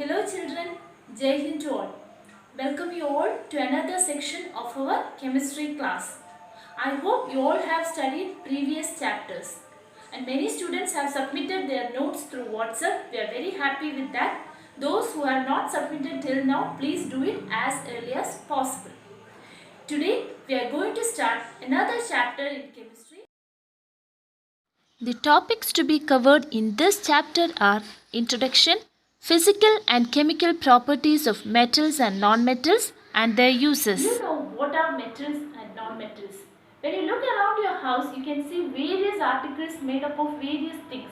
Hello children, Jai Hind to all. Welcome you all to another section of our chemistry class. I hope you all have studied previous chapters and many students have submitted their notes through WhatsApp. We are very happy with that. Those who have not submitted till now, please do it as early as possible. Today we are going to start another chapter in chemistry. The topics to be covered in this chapter are Introduction, Physical and Chemical Properties of Metals and Non-Metals and their uses. You know what are metals and non-metals? When you look around your house, you can see various articles made up of various things.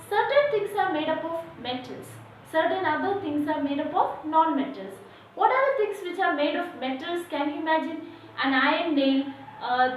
Certain things are made up of metals. Certain other things are made up of non-metals. What are the things which are made of metals? Can you imagine? An iron nail,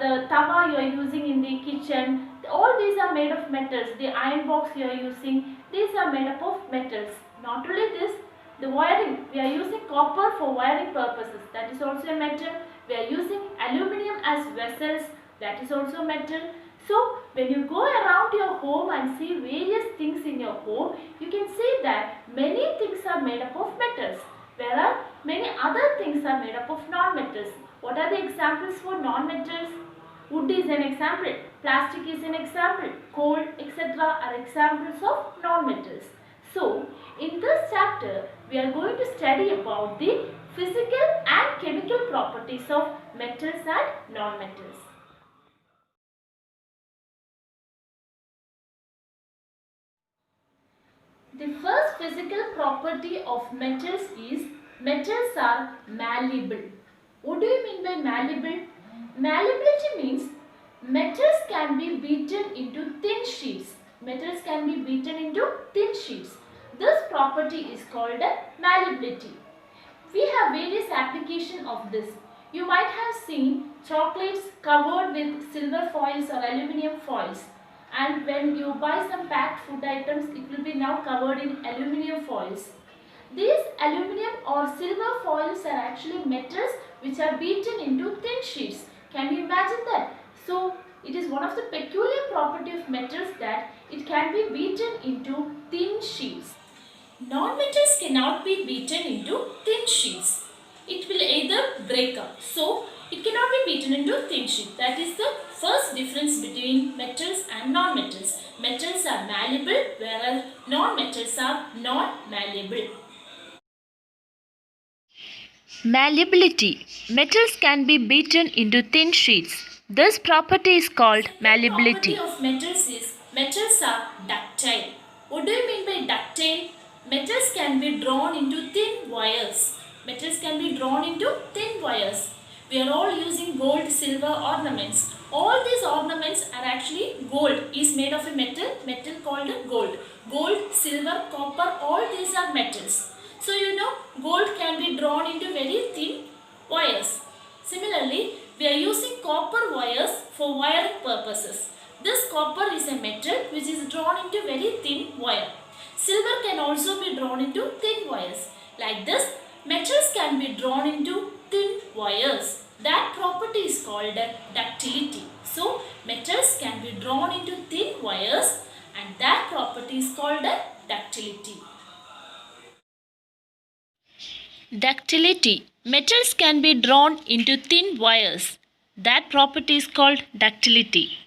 the tawa you are using in the kitchen. All these are made of metals. The iron box you are using, these are made up of metals. Not only this, the wiring, we are using copper for wiring purposes. That is also a metal. We are using aluminium as vessels. That is also metal. So, when you go around your home and see various things in your home, you can see that many things are made up of metals, whereas many other things are made up of non-metals. What are the examples for non-metals? Wood is an example, plastic is an example, coal, etc. are examples of non-metals. So, in this chapter, we are going to study about the physical and chemical properties of metals and non-metals. The first physical property of metals is metals are malleable. What do you mean by malleable? Malleability means metals can be beaten into thin sheets. Metals can be beaten into thin sheets. This property is called malleability. We have various applications of this. You might have seen chocolates covered with silver foils or aluminium foils. And when you buy some packed food items, it will be now covered in aluminium foils. These aluminium or silver foils are actually metals which are beaten into thin sheets. Can you imagine that? So, it is one of the peculiar property of metals that it can be beaten into thin sheets. Non-metals cannot be beaten into thin sheets. It will either break up. So, it cannot be beaten into thin sheet. That is the first difference between metals and non-metals. Metals are malleable whereas non-metals are non-malleable. Malleability. Metals can be beaten into thin sheets. This property is called malleability. The property of metals is metals are ductile. What do you mean by ductile? Metals can be drawn into thin wires. Metals can be drawn into thin wires. We are all using gold, silver ornaments. All these ornaments are actually gold. Is made of a metal called gold. Gold, silver, copper, all these are metals. So you know gold can be drawn into very thin wires. Similarly, we are using copper wires for wiring purposes. This copper is a metal which is drawn into very thin wire. Silver can also be drawn into thin wires. Like this, metals can be drawn into thin wires. That property is called ductility. So, metals can be drawn into thin wires and that property is called ductility. Ductility. Metals can be drawn into thin wires. That property is called ductility.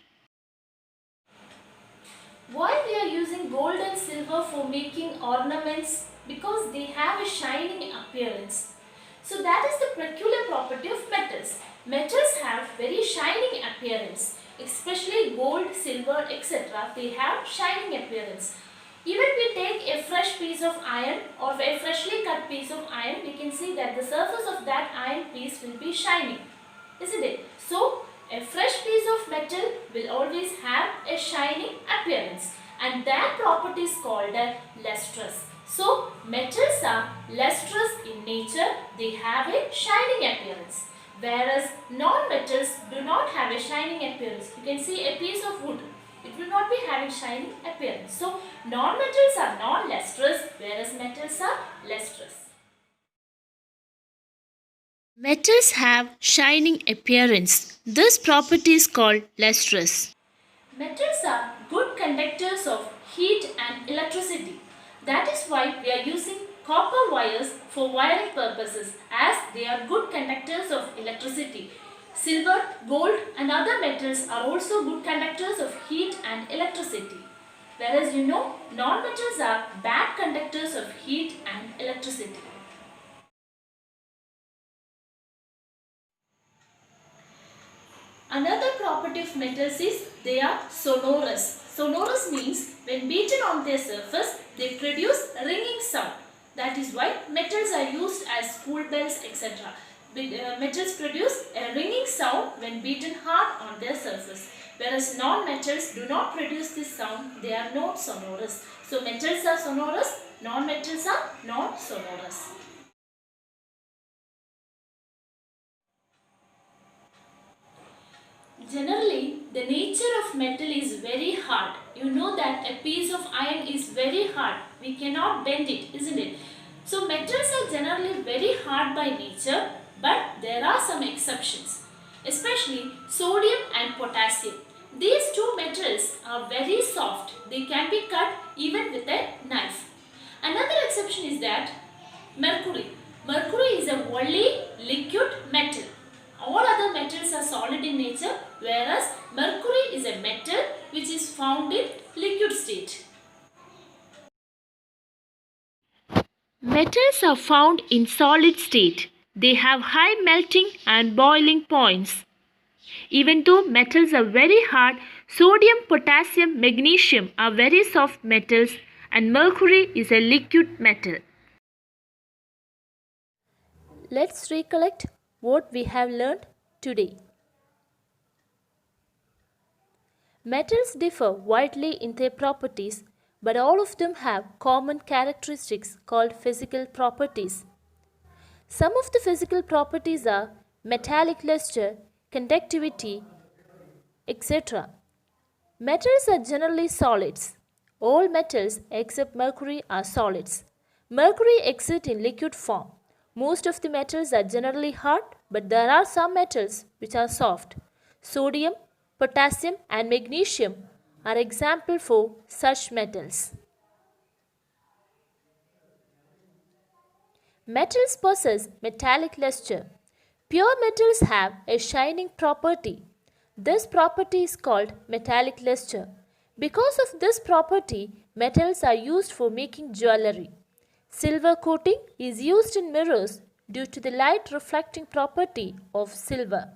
Why we are using gold and silver for making ornaments? Because they have a shining appearance. So that is the peculiar property of metals. Metals have very shining appearance. Especially gold, silver, etc. They have shining appearance. Even we take a fresh piece of iron or a freshly cut piece of iron, we can see that the surface of that iron piece will be shining. Isn't it? So, a fresh piece of metal will always have a shining appearance and that property is called lustrous. So, metals are lustrous in nature, they have a shining appearance. Whereas non-metals do not have a shining appearance. You can see a piece of wood. It will not be having shining appearance. So, non-metals are non-lustrous whereas metals are lustrous. Metals have shining appearance. This property is called lustrous. Metals are good conductors of heat and electricity. That is why we are using copper wires for wiring purposes, as they are good conductors of electricity. Silver, gold and other metals are also good conductors of heat and electricity. Whereas non-metals are bad conductors of heat and electricity. Another property of metals is they are sonorous. Sonorous means when beaten on their surface, they produce ringing sound. That is why metals are used as school bells, etc. Metals produce a ringing sound when beaten hard on their surface. Whereas non-metals do not produce this sound, they are not sonorous. So metals are sonorous, non-metals are not sonorous. Generally, the nature of metal is very hard. You know that a piece of iron is very hard. We cannot bend it, isn't it? So metals are generally very hard by nature, but there are some exceptions, especially sodium and potassium. These two metals are very soft. They can be cut even with a knife. Another exception is that mercury. Mercury is a only liquid metal. All other metals are solid in nature, whereas mercury is a metal which is found in liquid state. Metals are found in solid state. They have high melting and boiling points. Even though metals are very hard, sodium, potassium, magnesium are very soft metals and mercury is a liquid metal. Let's recollect what we have learned today. Metals differ widely in their properties, but all of them have common characteristics called physical properties. Some of the physical properties are metallic luster, conductivity, etc. Metals are generally solids. All metals except mercury are solids. Mercury exists in liquid form. Most of the metals are generally hard, but there are some metals which are soft. Sodium, potassium and magnesium are examples for such metals. Metals possess metallic luster. Pure metals have a shining property. This property is called metallic luster. Because of this property, metals are used for making jewelry. Silver coating is used in mirrors due to the light reflecting property of silver.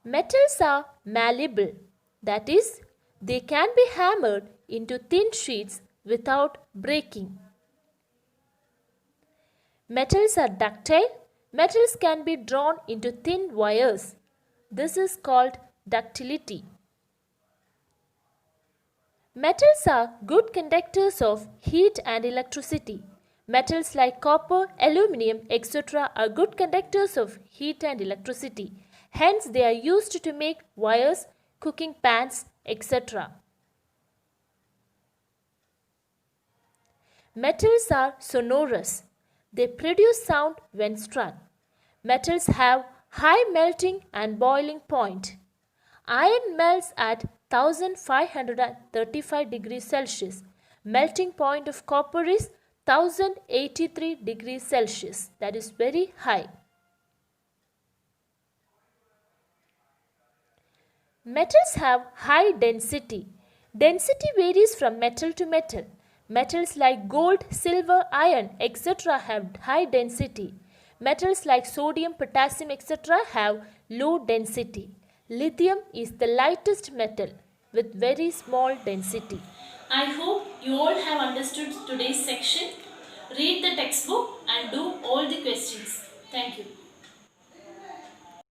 Metals are malleable, that is, they can be hammered into thin sheets without breaking. Metals are ductile. Metals can be drawn into thin wires. This is called ductility. Metals are good conductors of heat and electricity. Metals like copper, aluminum, etc. are good conductors of heat and electricity. Hence, they are used to make wires, cooking pans, etc. Metals are sonorous. They produce sound when struck. Metals have high melting and boiling point. Iron melts at 1535 degrees Celsius. Melting point of copper is 1083 degrees Celsius. That is very high. Metals have high density. Density varies from metal to metal. Metals like gold, silver, iron, etc. have high density. Metals like sodium, potassium, etc. have low density. Lithium is the lightest metal with very small density. I hope you all have understood today's section. Read the textbook and do all the questions. Thank you.